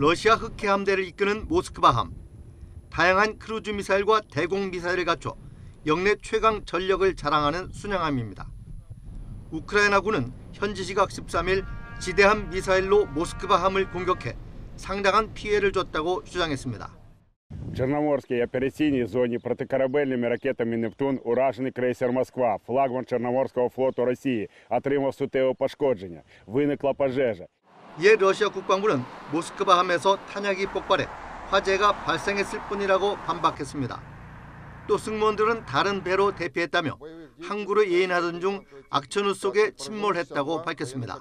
러시아 흑해 함대를 이끄는 모스크바함. 다양한 크루즈 미사일과 대공 미사일을 갖춰 역내 최강 전력을 자랑하는 순양함입니다. 우크라이나군은 현지 시각 13일 지대함 미사일로 모스크바함을 공격해 상당한 피해를 줬다고 주장했습니다. В Черноморской оперативной зоне протикорабельными ракетами «Нептун» уражений крейсер «Москва», флагман Чорноморського флоту Росії, отримав суттєве пошкодження. Виникла пожежа. 이에 러시아 국방부는 모스크바함에서 탄약이 폭발해 화재가 발생했을 뿐이라고 반박했습니다. 또 승무원들은 다른 배로 대피했다며 항구를 예인하던 중 악천후 속에 침몰했다고 밝혔습니다.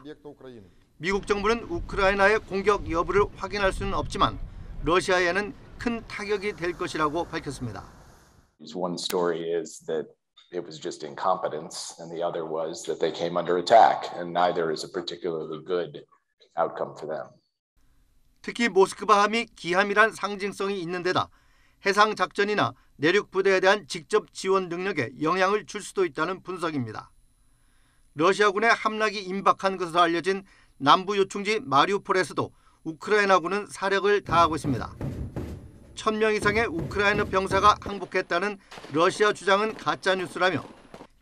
미국 정부는 우크라이나의 공격 여부를 확인할 수는 없지만 러시아에는 큰 타격이 될 것이라고 밝혔습니다. One story is that it was just incompetence, and the other was that they came under attack, and neither is a particularly good outcome for them. 특히 모스크바함이 기함이란 상징성이 있는 데다 해상 작전이나 내륙 부대에 대한 직접 지원 능력에 영향을 줄 수도 있다는 분석입니다. 러시아군의 함락이 임박한 것으로 알려진 남부 요충지 마리우폴에서도 우크라이나군은 사력을 다하고 있습니다. 1000명 이상의 우크라이나 병사가 항복했다는 러시아 주장은 가짜뉴스라며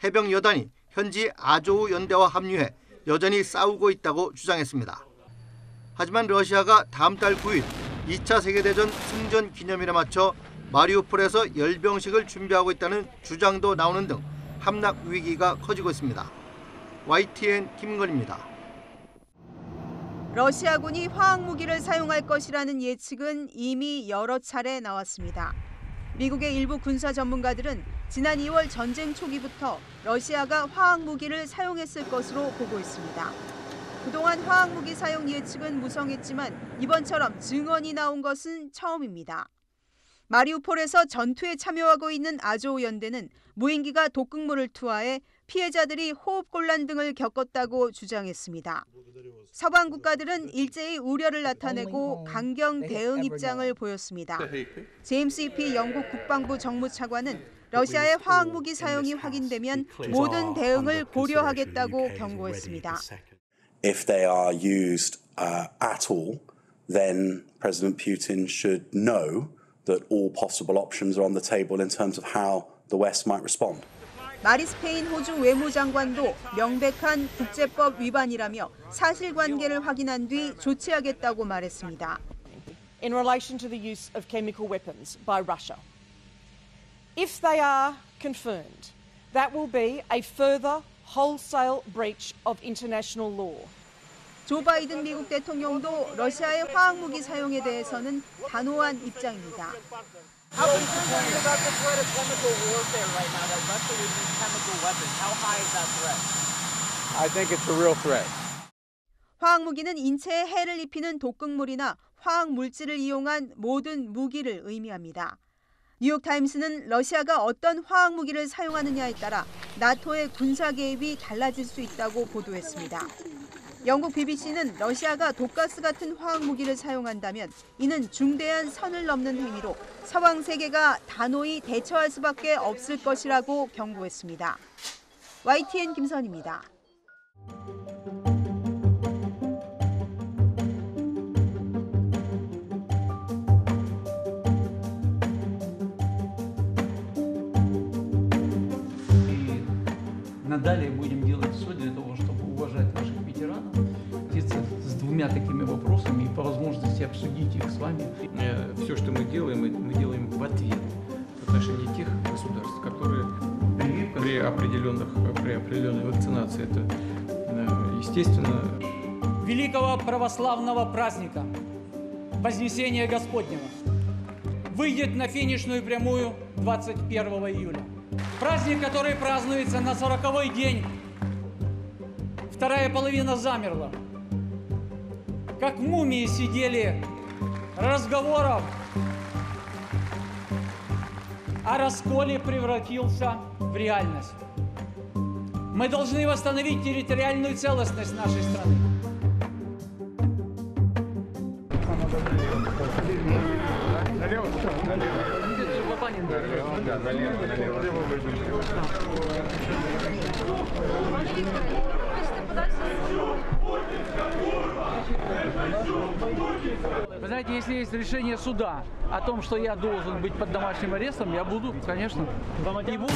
해병 여단이 현지 아조우 연대와 합류해 여전히 싸우고 있다고 주장했습니다. 하지만 러시아가 다음 달 9일 2차 세계대전 승전 기념일에 맞춰 마리우폴에서 열병식을 준비하고 있다는 주장도 나오는 등 함락 위기가 커지고 있습니다. YTN 김건희입니다. 러시아군이 화학무기를 사용할 것이라는 예측은 이미 여러 차례 나왔습니다. 미국의 일부 군사 전문가들은 지난 2월 전쟁 초기부터 러시아가 화학무기를 사용했을 것으로 보고 있습니다. 그동안 화학무기 사용 예측은 무성했지만 이번처럼 증언이 나온 것은 처음입니다. 마리우폴에서 전투에 참여하고 있는 아조우 연대는 무인기가 독극물을 투하해 피해자들이 호흡곤란 등을 겪었다고 주장했습니다. 서방 국가들은 일제히 우려를 나타내고 강경 대응 입장을 보였습니다. 제임스 이피 영국 국방부 정무차관은 러시아의 화학무기 사용이 확인되면 모든 대응을 고려하겠다고 경고했습니다. If they are used at all, then President Putin should know that all possible options are on the table in terms of how the West might respond. 마리 스페인 호주 외무장관도 명백한 국제법 위반이라며 사실관계를 확인한 뒤 조치하겠다고 말했습니다. In relation to the use of chemical weapons by Russia, if they are confirmed, that will be a further wholesale breach of international law. 조 바이든 미국 대통령도 러시아의 화학무기 사용에 대해서는 단호한 입장입니다. How concerned are you about the threat of chemical warfare right now, that Russia would use chemical weapons? How high is that threat? I think it's a real threat. 화학무기는 인체에 해를 입히는 독극물이나 화학물질을 이용한 모든 무기를 의미합니다. 뉴욕타임스는 러시아가 어떤 화학무기를 사용하느냐에 따라 나토의 군사 개입이 달라질 수 있다고 보도했습니다. 영국 BBC는 러시아가 독가스 같은 화학무기를 사용한다면 이는 중대한 선을 넘는 행위로 서방 세계가 단호히 대처할 수밖에 없을 것이라고 경고했습니다. YTN 김선희입니다. Далее будем делать все для того, чтобы уважать наших ветеранов, с двумя такими вопросами и по возможности обсудить их с вами. Все, что мы делаем в ответ в отношении тех государств, которые при определенной вакцинации, это естественно. Великого православного праздника Вознесения Господнего выйдет на финишную прямую 21 июля. Праздник, который празднуется на 40-й день. Вторая половина замерла. Как мумии сидели, разговоров о расколе превратился в реальность. Мы должны восстановить территориальную целостность нашей страны. Налево. Вы знаете, если есть решение суда о том, что я должен быть под домашним арестом, я буду, конечно, и буду.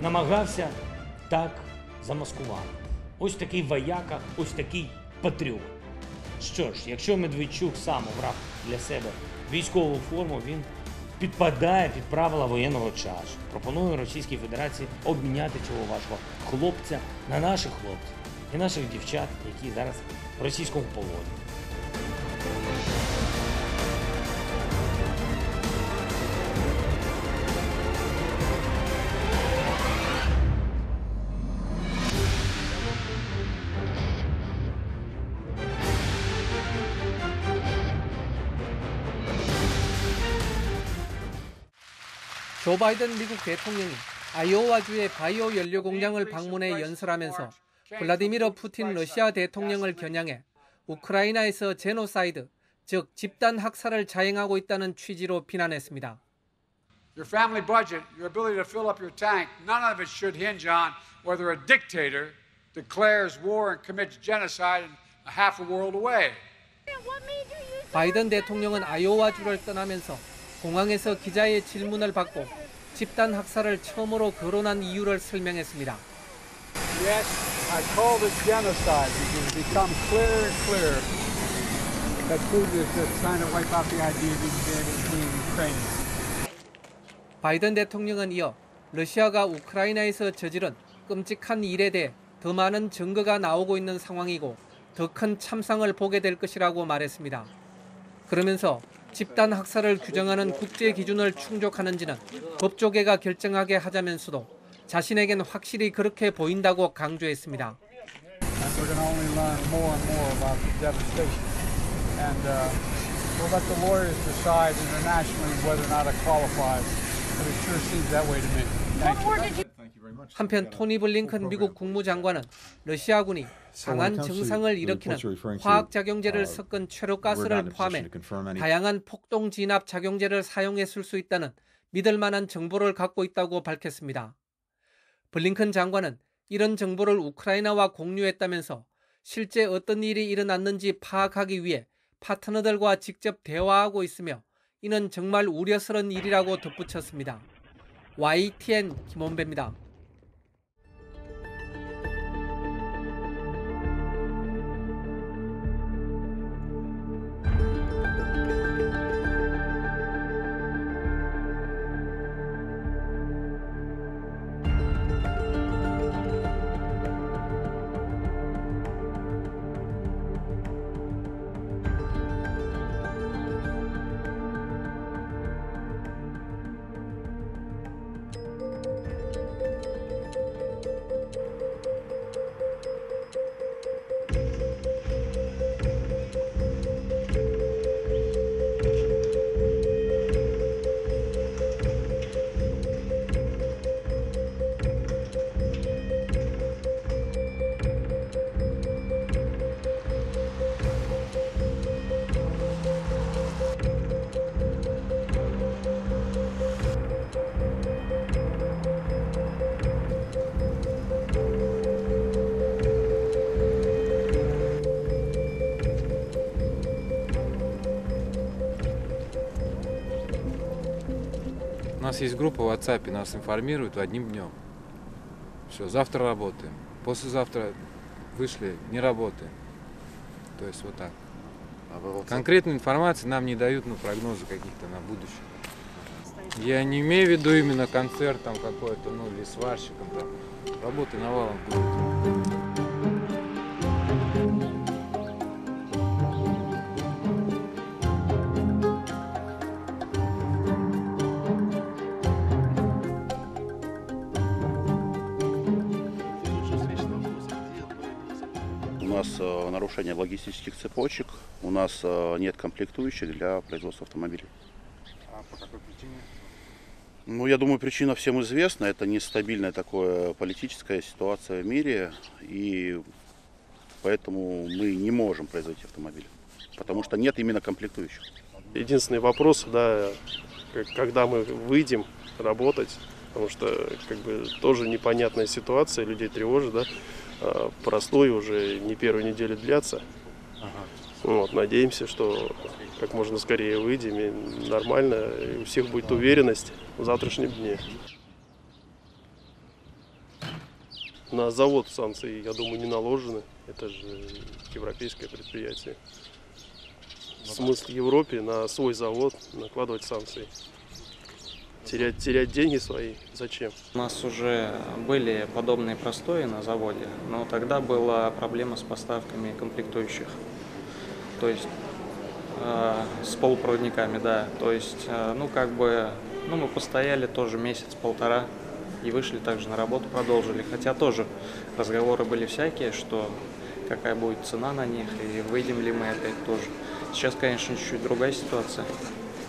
Намагався так замаскувати. Ось такий вояка, ось такий патріот. Що ж, якщо Медведчук сам обрав для себе військову форму, він підпадає під правила воєнного часу. Пропоную Російській Федерації обміняти цього вашого хлопця на наших хлопців і наших дівчат, які зараз в російському полоні. 조 바이든 미국 대통령이 아이오와주의 바이오 연료 공장을 방문해 연설하면서 블라디미르 푸틴 러시아 대통령을 겨냥해 우크라이나에서 제노사이드, 즉 집단 학살을 자행하고 있다는 취지로 비난했습니다. Your family budget, your ability to fill up your tank, none of it should hinge on whether a dictator declares war and commits genocide in half a world away. 바이든 대통령은 아이오와주를 떠나면서 공항에서 기자의 질문을 받고 집단 학살을 처음으로 거론한 이유를 설명했습니다. Yes, I call this genocide because it becomes clearer and clearer that Putin is just trying to wipe out the idea of being Ukrainian. 바이든 대통령은 이어 러시아가 우크라이나에서 저지른 끔찍한 일에 대해 더 많은 증거가 나오고 있는 상황이고 더 큰 참상을 보게 될 것이라고 말했습니다. 그러면서 집단 학살을 규정하는 국제 기준을 충족하는지는 법조계가 결정하게 하자면서도 자신에겐 확실히 그렇게 보인다고 강조했습니다. We're going to only learn more and more about the devastation, and we'll let the lawyers decide internationally whether or not it qualifies. But it sure seems that way to me. Thank you. 한편 토니 블링컨 미국 국무장관은 러시아군이 강한 증상을 일으키는 화학작용제를 섞은 최루가스를 포함해 다양한 폭동 진압 작용제를 사용했을 수 있다는 믿을 만한 정보를 갖고 있다고 밝혔습니다. 블링컨 장관은 이런 정보를 우크라이나와 공유했다면서 실제 어떤 일이 일어났는지 파악하기 위해 파트너들과 직접 대화하고 있으며 이는 정말 우려스러운 일이라고 덧붙였습니다. YTN 김원배입니다. У нас есть группа в WhatsApp, нас информируют одним днем. Все, завтра работаем. Послезавтра вышли, не работаем. То есть вот так. Конкретной информации нам не дают, прогнозы каких-то на будущее. Я не имею в виду именно концерт там какой-то, или сварщиком там. Работы навалом будет. У нас нарушение логистических цепочек, у нас нет комплектующих для производства автомобилей. А по какой причине? Я думаю, причина всем известна. Это нестабильная такая политическая ситуация в мире, и поэтому мы не можем производить автомобили, потому что нет именно комплектующих. Единственный вопрос, когда мы выйдем работать, потому что как бы тоже непонятная ситуация, людей тревожит, да, простой уже не первую неделю длятся. Вот, надеемся, что как можно скорее выйдем и нормально, и у всех будет уверенность в завтрашнем дне. На завод санкции, я думаю, не наложены. Это же европейское предприятие. Смысл в Европе на свой завод накладывать санкции. Терять деньги свои зачем? У нас уже были подобные простои на заводе, но тогда была проблема с поставками комплектующих. То есть с полупроводниками, да. То есть, мы постояли тоже месяц-полтора и вышли также на работу, продолжили. Хотя тоже разговоры были всякие, что какая будет цена на них и выйдем ли мы опять тоже. Сейчас, конечно, чуть-чуть другая ситуация,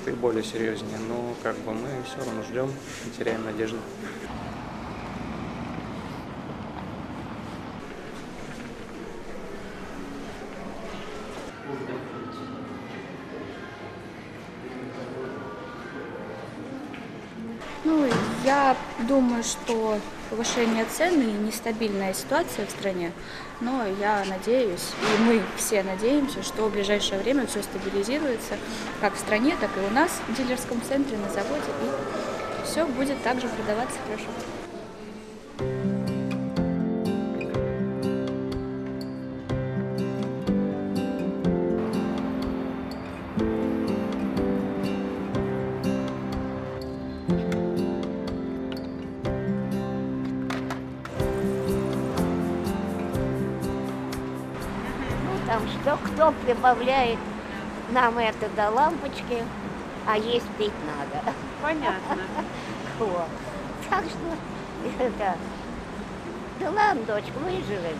и более серьезнее, но мы все равно ждем, не теряем надежды. Я думаю, что повышение цен и нестабильная ситуация в стране, но я надеюсь, и мы все надеемся, что в ближайшее время все стабилизируется как в стране, так и у нас в дилерском центре, на заводе, и все будет также продаваться хорошо. Кто прибавляет нам это до лампочки, а есть пить надо. Понятно. Вот. Так что это... Да ладно, дочка, выживем.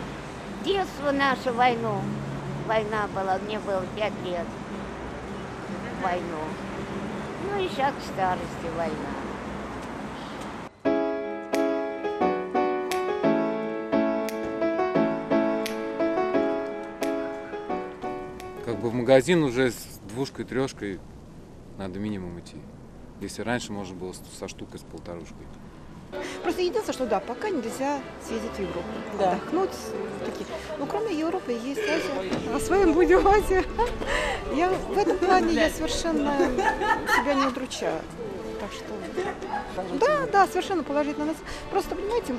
Детство наше войну. Война была, мне было 5 лет. Войну. Ну и сейчас к старости война. В магазин уже с 2-3 надо минимум идти. Если раньше можно было со штукой, с 1,5. Просто единственное, что пока нельзя съездить в Европу, отдохнуть. Но кроме Европы есть Азия. О своем будем Азия. В этом плане я совершенно себя не удручаю. Так что да, совершенно положительно. Просто, понимаете,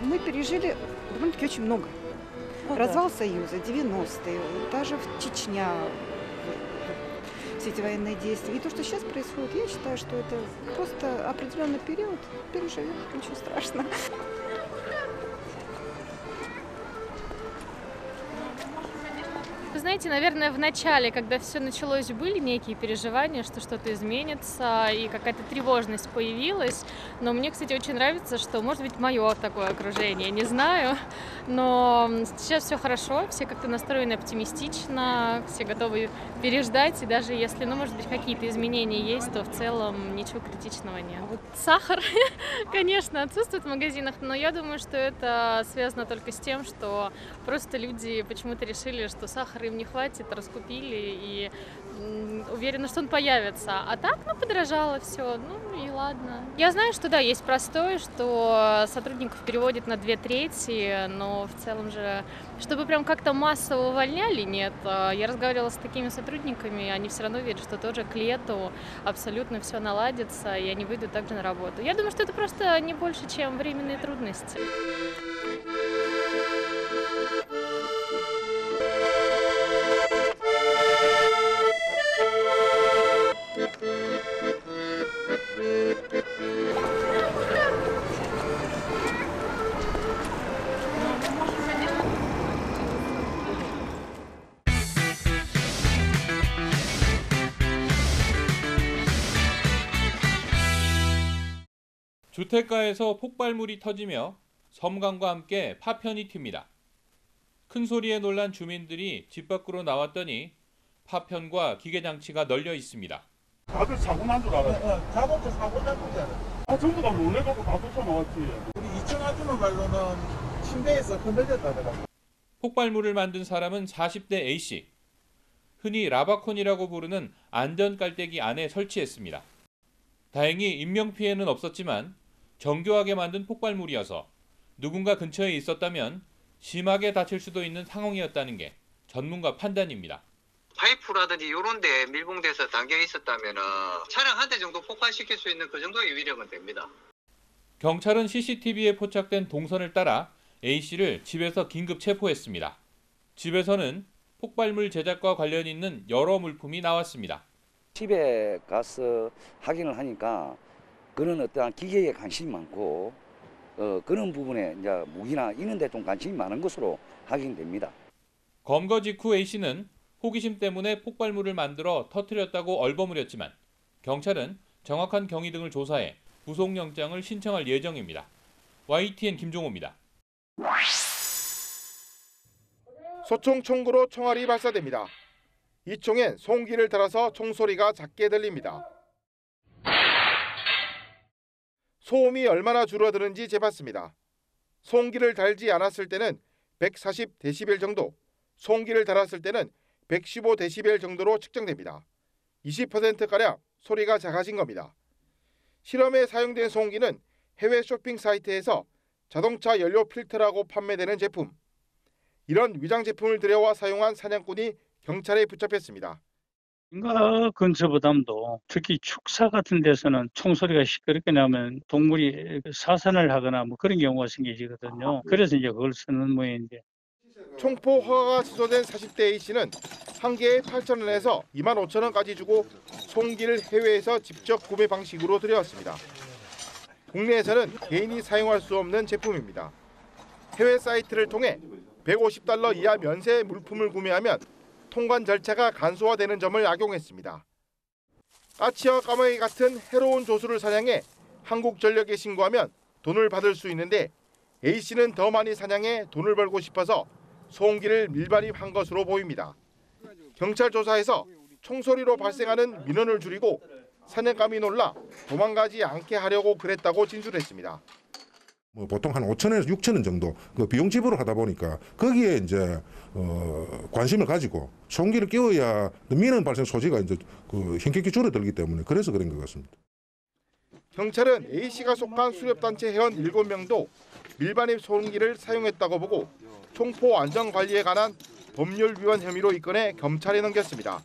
мы пережили довольно-таки очень много. Развал Союза, 90-е, даже в Чечня, все эти военные действия. И то, что сейчас происходит, я считаю, что это просто определенный период, переживем, ничего страшного. Вы знаете, наверное, в начале, когда все началось, были некие переживания, что что-то изменится, и какая-то тревожность появилась. Но мне, кстати, очень нравится, что, может быть, мое такое окружение, не знаю. Но сейчас все хорошо, все как-то настроены оптимистично, все готовы переждать. И даже если, может быть, какие-то изменения есть, то в целом ничего критичного нет. Вот сахар, конечно, отсутствует в магазинах, но я думаю, что это связано только с тем, что просто люди почему-то решили, что сахара им не хватит, раскупили и уверена, что он появится. А так, подорожало все, и ладно. Я знаю, что да, есть простой, что сотрудников переводят на 2/3, но в целом же, чтобы прям как-то массово увольняли, нет. Я разговаривала с такими сотрудниками, они все равно верят, что тоже к лету абсолютно все наладится, и они выйдут также на работу. Я думаю, что это просто не больше, чем временные трудности. 주택가에서 폭발물이 터지며 섬광과 함께 파편이 튑니다. 큰 소리에 놀란 주민들이 집 밖으로 나왔더니 파편과 기계장치가 널려 있습니다. 다들 사고 난 줄 알았어. 자동차 사고 난 줄 알았어. 전부 다 놀래갖고 다 쫓아나왔지. 우리 2층 아줌마 말로는 침대에서 흔들렸다더라고. 폭발물을 만든 사람은 40대 A씨. 흔히 라바콘이라고 부르는 안전 깔때기 안에 설치했습니다. 다행히 인명피해는 없었지만 정교하게 만든 폭발물이어서 누군가 근처에 있었다면 심하게 다칠 수도 있는 상황이었다는 게 전문가 판단입니다. 파이프라든지 이런 데 밀봉돼서 담겨 있었다면 차량 한 대 정도 폭발시킬 수 있는 그 정도의 위력은 됩니다. 경찰은 CCTV에 포착된 동선을 따라 A씨를 집에서 긴급 체포했습니다. 집에서는 폭발물 제작과 관련 있는 여러 물품이 나왔습니다. 집에 가서 확인을 하니까 그런 어떠한 기계에 관심이 많고 그런 부분에 이제 무기나 이런 데 좀 관심이 많은 것으로 확인됩니다. 검거 직후 A씨는 호기심 때문에 폭발물을 만들어 터뜨렸다고 얼버무렸지만 경찰은 정확한 경위 등을 조사해 구속영장을 신청할 예정입니다. YTN 김종호입니다. 소총 총구로 총알이 발사됩니다. 이 총엔 소음기를 달아서 총소리가 작게 들립니다. 소음이 얼마나 줄어드는지 재봤습니다. 소음기를 달지 않았을 때는 140dB 정도, 소음기를 달았을 때는 115dB 정도로 측정됩니다. 20%가량 소리가 작아진 겁니다. 실험에 사용된 소음기는 해외 쇼핑 사이트에서 자동차 연료 필터라고 판매되는 제품. 이런 위장 제품을 들여와 사용한 사냥꾼이 경찰에 붙잡혔습니다. 인가 근처보담도 특히 축사 같은 데서는 총소리가 시끄럽게 나면 동물이 사산을 하거나 뭐 그런 경우가 생기거든요. 그래서 이제 그걸 쓰는 모양인데. 총포 허가가 취소된 40대 A씨는 한 개에 8,000원에서 25,000원까지 주고 소음기를 해외에서 직접 구매 방식으로 들여왔습니다. 국내에서는 개인이 사용할 수 없는 제품입니다. 해외 사이트를 통해 $150 이하 면세 물품을 구매하면 통관 절차가 간소화되는 점을 악용했습니다. 까치와 까마귀 같은 해로운 조수를 사냥해 한국전력에 신고하면 돈을 받을 수 있는데 A씨는 더 많이 사냥해 돈을 벌고 싶어서 소음기를 밀반입한 것으로 보입니다. 경찰 조사에서 총소리로 발생하는 민원을 줄이고 사냥감이 놀라 도망가지 않게 하려고 그랬다고 진술했습니다. 보통 한 5,000원에서 6,000원 정도 그 비용 지불을 하다 보니까 거기에 이제 관심을 가지고 소음기를 끼워야 민원 발생 소지가 이제 현격히 줄어들기 때문에 그래서 그런 것 같습니다. 경찰은 A씨가 속한 수렵단체 회원 7명도 밀반입 소음기를 사용했다고 보고 총포 안전 관리에 관한 법률 위반 혐의로 입건해 경찰에 넘겼습니다.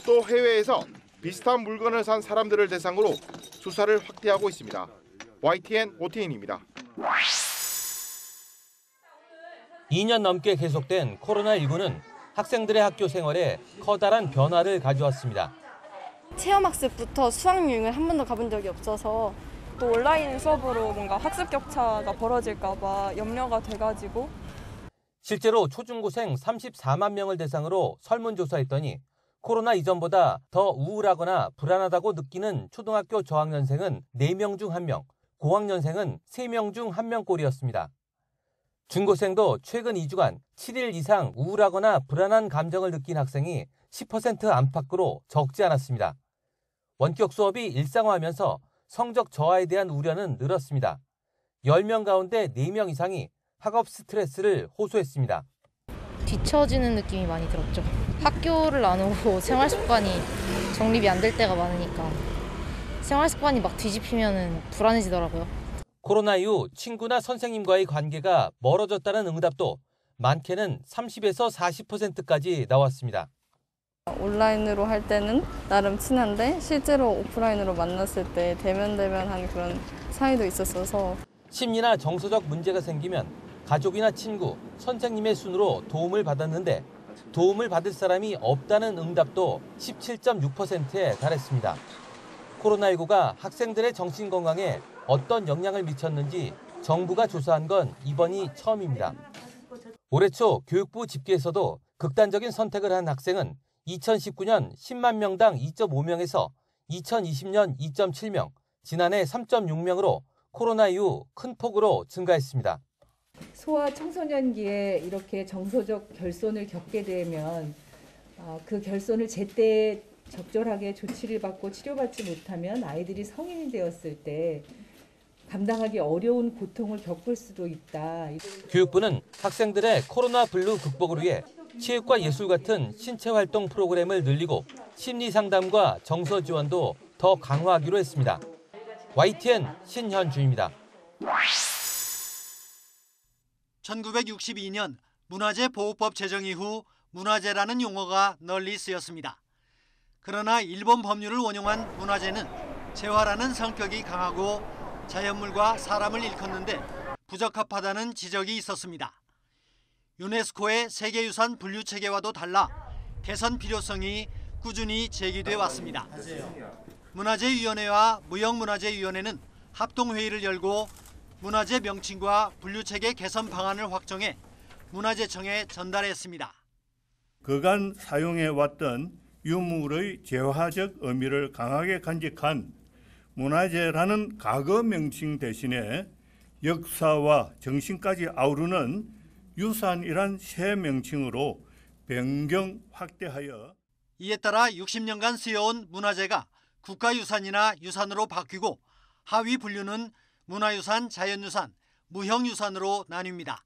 또 해외에서 비슷한 물건을 산 사람들을 대상으로 수사를 확대하고 있습니다. YTN 오태인입니다. 2년 넘게 계속된 코로나19는 학생들의 학교 생활에 커다란 변화를 가져왔습니다. 체험학습부터 수학여행을 한 번도 가본 적이 없어서 또 온라인 수업으로 뭔가 학습 격차가 벌어질까 봐 염려가 돼가지고 실제로 초중고생 34만 명을 대상으로 설문조사했더니 코로나 이전보다 더 우울하거나 불안하다고 느끼는 초등학교 저학년생은 4명 중 1명, 고학년생은 3명 중 1명꼴이었습니다. 중고생도 최근 2주간 7일 이상 우울하거나 불안한 감정을 느낀 학생이 10% 안팎으로 적지 않았습니다. 원격 수업이 일상화하면서 성적 저하에 대한 우려는 늘었습니다. 10명 가운데 4명 이상이 학업 스트레스를 호소했습니다. 뒤처지는 느낌이 많이 들었죠. 학교를 안 오고 생활 습관이 정립이 안 될 때가 많으니까 생활 습관이 막 뒤집히면 불안해지더라고요. 코로나 이후 친구나 선생님과의 관계가 멀어졌다는 응답도 많게는 30에서 40%까지 나왔습니다. 온라인으로 할 때는 나름 친한데 실제로 오프라인으로 만났을 때 대면대면한 그런 사이도 있었어서 심리나 정서적 문제가 생기면 가족이나 친구, 선생님의 순으로 도움을 받았는데 도움을 받을 사람이 없다는 응답도 17.6%에 달했습니다. 코로나19가 학생들의 정신건강에 어떤 영향을 미쳤는지 정부가 조사한 건 이번이 처음입니다. 올해 초 교육부 집계에서도 극단적인 선택을 한 학생은 2019년 10만 명당 2.5명에서 2020년 2.7명, 지난해 3.6명으로 코로나 이후 큰 폭으로 증가했습니다. 소아 청소년기에 이렇게 정서적 결손을 겪게 되면 그 결손을 제때 적절하게 조치를 받고 치료받지 못하면 아이들이 성인이 되었을 때 감당하기 어려운 고통을 겪을 수도 있다. 교육부는 학생들의 코로나 블루 극복을 위해 체육과 예술 같은 신체 활동 프로그램을 늘리고 심리 상담과 정서 지원도 더 강화하기로 했습니다. YTN 신현주입니다. 1962년 문화재 보호법 제정 이후 문화재라는 용어가 널리 쓰였습니다. 그러나 일본 법률을 원용한 문화재는 재활하는 성격이 강하고 자연물과 사람을 일컫는데 부적합하다는 지적이 있었습니다. 유네스코의 세계유산 분류 체계와도 달라 개선 필요성이 꾸준히 제기돼 왔습니다. 문화재위원회와 무형문화재위원회는 합동회의를 열고 문화재 명칭과 분류체계 개선 방안을 확정해 문화재청에 전달했습니다. 그간 사용해왔던 유물의 재화적 의미를 강하게 간직한 문화재라는 과거 명칭 대신에 역사와 정신까지 아우르는 유산이란 새 명칭으로 변경 확대하여 이에 따라 60년간 쓰여온 문화재가 국가유산이나 유산으로 바뀌고 하위 분류는 문화유산, 자연유산, 무형유산으로 나뉩니다.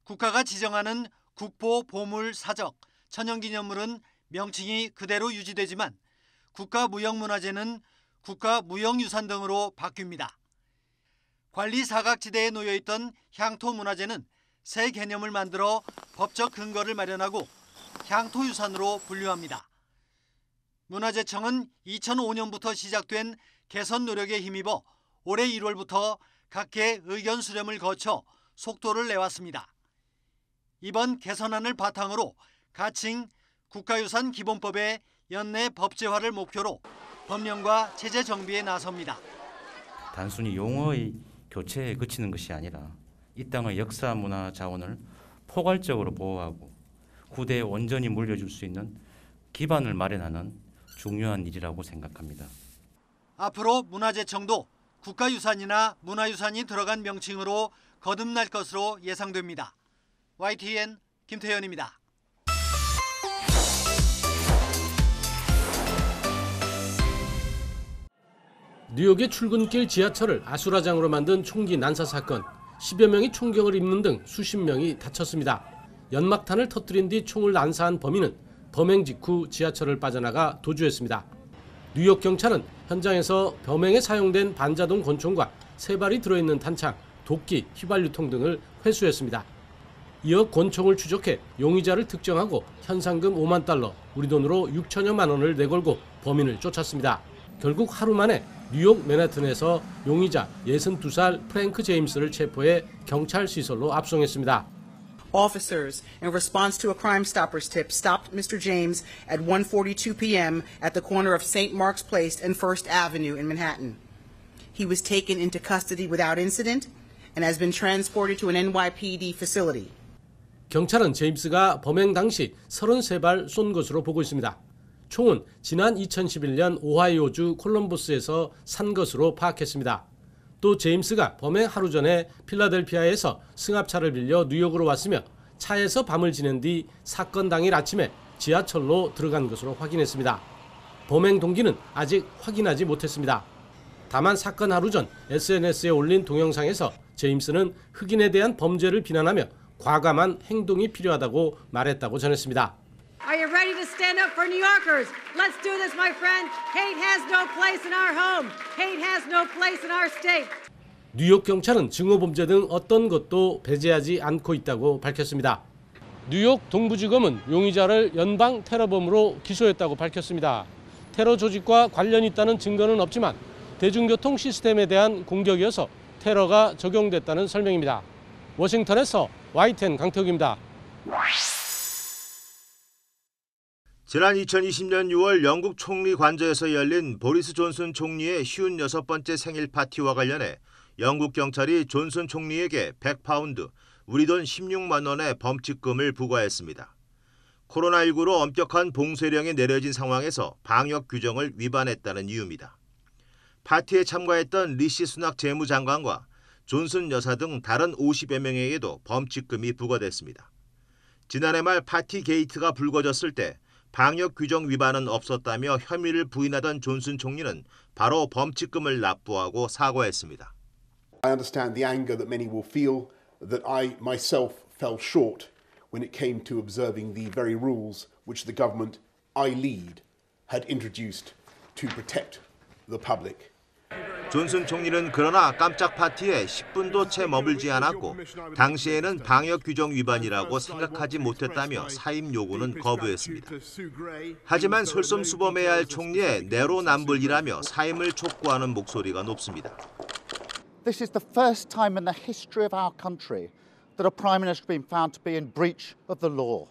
국가가 지정하는 국보, 보물, 사적, 천연기념물은 명칭이 그대로 유지되지만 국가무형문화재는 국가무형유산 등으로 바뀝니다. 관리 사각지대에 놓여있던 향토문화재는 새 개념을 만들어 법적 근거를 마련하고 향토유산으로 분류합니다. 문화재청은 2005년부터 시작된 개선 노력에 힘입어 올해 1월부터 각계 의견 수렴을 거쳐 속도를 내왔습니다. 이번 개선안을 바탕으로 가칭 국가유산 기본법의 연내 법제화를 목표로 법령과 체제 정비에 나섭니다. 단순히 용어의 교체에 그치는 것이 아니라 이 땅의 역사 문화 자원을 포괄적으로 보호하고 후대에 온전히 물려줄 수 있는 기반을 마련하는 중요한 일이라고 생각합니다. 앞으로 문화재청도 국가유산이나 문화유산이 들어간 명칭으로 거듭날 것으로 예상됩니다. YTN 김태현입니다. 뉴욕의 출근길 지하철을 아수라장으로 만든 총기 난사 사건, 10여 명이 총경을 입는 등 수십 명이 다쳤습니다. 연막탄을 터뜨린 뒤 총을 난사한 범인은 범행 직후 지하철을 빠져나가 도주했습니다. 뉴욕 경찰은 현장에서 범행에 사용된 반자동 권총과 3발이 들어있는 탄창, 도끼, 휘발유통 등을 회수했습니다. 이어 권총을 추적해 용의자를 특정하고 현상금 5만 달러, 우리 돈으로 6천여만 원을 내걸고 범인을 쫓았습니다. 결국 하루 만에 뉴욕 맨해튼에서 용의자 62살 프랭크 제임스를 체포해 경찰 시설로 압송했습니다. Officers, in response to a Crime Stoppers tip, stopped Mr. James at 1:42 p.m. at the corner of St. Mark's Place and First Avenue in Manhattan. He was taken into custody without incident and has been transported to an NYPD facility. 경찰은 제임스가 범행 당시 33발 쏜 것으로 보고 있습니다. 총은 지난 2011년 오하이오주 콜럼버스에서 산 것으로 파악했습니다. 또 제임스가 범행 하루 전에 필라델피아에서 승합차를 빌려 뉴욕으로 왔으며 차에서 밤을 지낸 뒤 사건 당일 아침에 지하철로 들어간 것으로 확인했습니다. 범행 동기는 아직 확인하지 못했습니다. 다만 사건 하루 전 SNS에 올린 동영상에서 제임스는 흑인에 대한 범죄를 비난하며 과감한 행동이 필요하다고 말했다고 전했습니다. Are you ready to stand up for New Yorkers? Let's do this, my friend. Hate has no place in our home. Hate has no place in our state. 뉴욕 경찰은 증오범죄 등 어떤 것도 배제하지 않고 있다고 밝혔습니다. 뉴욕 동부지검은 용의자를 연방 테러범으로 기소했다고 밝혔습니다. 테러 조직과 관련이 있다는 증거는 없지만 대중교통 시스템에 대한 공격이어서 테러가 적용됐다는 설명입니다. 워싱턴에서 YTN 강태욱입니다. 지난 2020년 6월 영국 총리 관저에서 열린 보리스 존슨 총리의 56번째 생일 파티와 관련해 영국 경찰이 존슨 총리에게 100파운드, 우리 돈 16만 원의 범칙금을 부과했습니다. 코로나19로 엄격한 봉쇄령이 내려진 상황에서 방역 규정을 위반했다는 이유입니다. 파티에 참가했던 리시 수낙 재무장관과 존슨 여사 등 다른 50여 명에게도 범칙금이 부과됐습니다. 지난해 말 파티 게이트가 불거졌을 때 방역 규정 위반은 없었다며 혐의를 부인하던 존슨 총리는 바로 범칙금을 납부하고 사과했습니다. I understand the anger that many will feel that I myself fell short when it came to observing the very rules which the government I lead had introduced to protect the public. 존슨 총리는 그러나 깜짝 파티에 10분도 채 머물지 않았고 당시에는 방역 규정 위반이라고 생각하지 못했다며 사임 요구는 거부했습니다. 하지만 솔선수범해야 할 총리의 내로남불이라며 사임을 촉구하는 목소리가 높습니다. This is the first time in the history of our country that a prime minister has been found to be in breach of the law.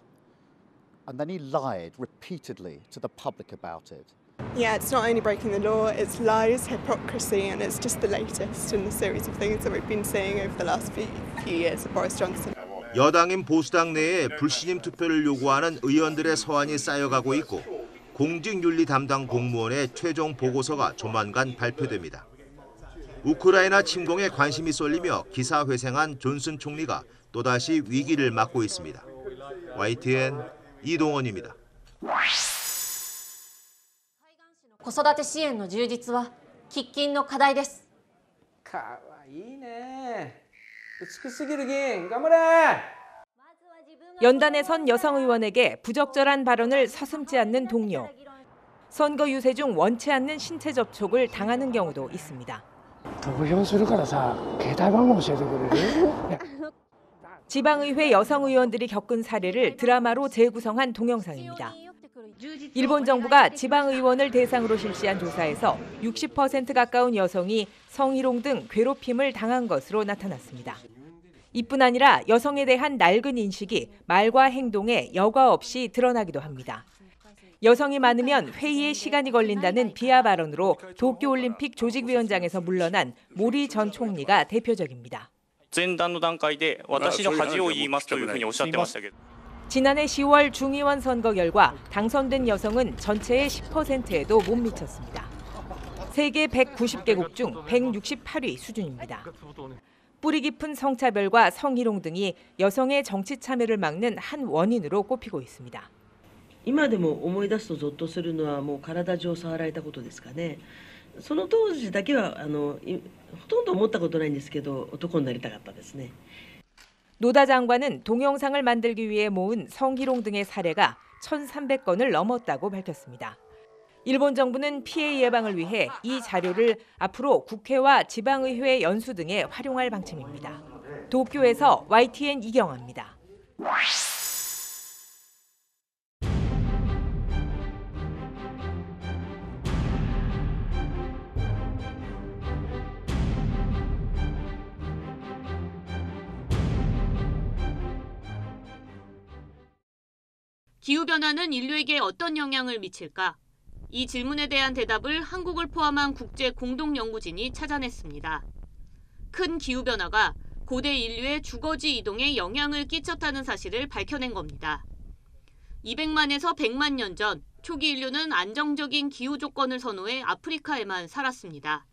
And then he lied repeatedly to the public about it. Yeah, it's not only breaking the law, it's lies, hypocrisy, and it's just the latest in the series of things that we've been seeing over the last few years of Boris Johnson. 여당인 보수당 내에 불신임 투표를 요구하는 의원들의 서한이 쌓여가고 있고 공직윤리 담당 공무원의 최종 보고서가 조만간 발표됩니다. 우크라이나 침공에 관심이 쏠리며 기사회생한 존슨 총리가 또다시 위기를 맞고 있습니다. YTN 이동원입니다. 子育て支援の充実は喫緊の課題です。かわいいね。美しすぎる議員、頑張れ! 연단에 선 여성 의원에게 부적절한 발언을 서슴지 않는 동료. 선거 유세 중 원치 않는 신체 접촉을 당하는 경우도 있습니다. 지방의회 여성 의원들이 겪은 사례를 드라마로 재구성한 동영상입니다. 일본 정부가 지방의원을 대상으로 실시한 조사에서 60% 가까운 여성이 성희롱 등 괴롭힘을 당한 것으로 나타났습니다. 이뿐 아니라 여성에 대한 낡은 인식이 말과 행동에 여과 없이 드러나기도 합니다. 여성이 많으면 회의에 시간이 걸린다는 비하 발언으로 도쿄올림픽 조직위원장에서 물러난 모리 전 총리가 대표적입니다. 지난해 10월 중의원 선거 결과 당선된 여성은 전체의 10%에도 못 미쳤습니다. 세계 190개국 중 168위 수준입니다. 뿌리 깊은 성차별과 성희롱 등이 여성의 정치 참여를 막는 한 원인으로 꼽히고 있습니다. 今でも思い出すとゾッとするのはもう体中を触られたことですかね。その当時だけはほとんど思ったことないんですけど男になりたかったですね. 노다 장관은 동영상을 만들기 위해 모은 성희롱 등의 사례가 1,300건을 넘었다고 밝혔습니다. 일본 정부는 피해 예방을 위해 이 자료를 앞으로 국회와 지방의회 연수 등에 활용할 방침입니다. 도쿄에서 YTN 이경아입니다. 기후변화는 인류에게 어떤 영향을 미칠까? 이 질문에 대한 대답을 한국을 포함한 국제 공동연구진이 찾아냈습니다. 큰 기후변화가 고대 인류의 주거지 이동에 영향을 끼쳤다는 사실을 밝혀낸 겁니다. 200만에서 100만 년 전 초기 인류는 안정적인 기후 조건을 선호해 아프리카에만 살았습니다.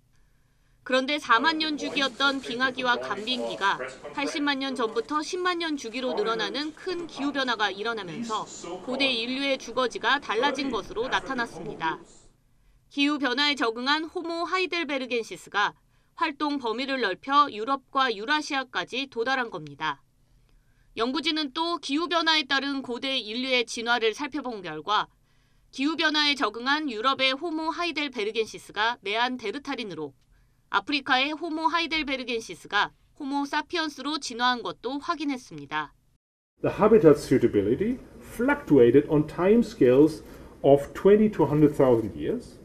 그런데 4만 년 주기였던 빙하기와 간빙기가 80만 년 전부터 10만 년 주기로 늘어나는 큰 기후변화가 일어나면서 고대 인류의 주거지가 달라진 것으로 나타났습니다. 기후변화에 적응한 호모 하이델베르겐시스가 활동 범위를 넓혀 유럽과 유라시아까지 도달한 겁니다. 연구진은 또 기후변화에 따른 고대 인류의 진화를 살펴본 결과 기후변화에 적응한 유럽의 호모 하이델베르겐시스가 네안데르탈인으로 아프리카의 호모 하이델베르겐시스가 호모 사피언스로 진화한 것도 확인했습니다. The habitat suitability fluctuated on time scales of 20 to 100,000 years,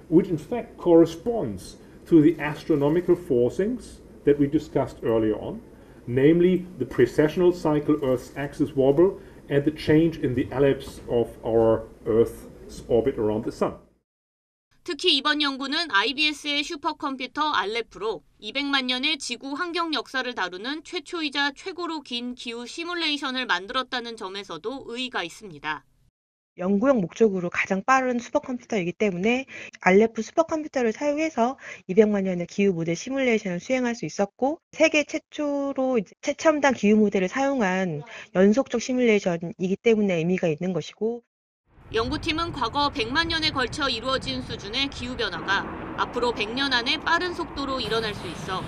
which in fact corresponds to the astronomical forcings that we discussed earlier on, namely the precessional cycle Earth's axis wobble and the change in the ellipse of our Earth's orbit around the sun. 특히 이번 연구는 IBS의 슈퍼컴퓨터 알레프로 200만 년의 지구 환경 역사를 다루는 최초이자 최고로 긴 기후 시뮬레이션을 만들었다는 점에서도 의의가 있습니다. 연구용 목적으로 가장 빠른 슈퍼컴퓨터이기 때문에 알레프 슈퍼컴퓨터를 사용해서 200만 년의 기후 모델 시뮬레이션을 수행할 수 있었고 세계 최초로 최첨단 기후 모델을 사용한 연속적 시뮬레이션이기 때문에 의미가 있는 것이고 연구팀은 과거 100만 년에 걸쳐 이루어진 수준의 기후변화가 앞으로 100년 안에 빠른 속도로 일어날 수 있어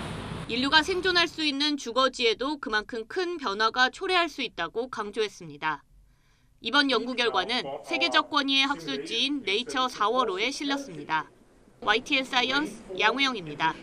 인류가 생존할 수 있는 주거지에도 그만큼 큰 변화가 초래할 수 있다고 강조했습니다. 이번 연구 결과는 세계적 권위의 학술지인 네이처 4월호에 실렸습니다. YTN 사이언스 양우영입니다.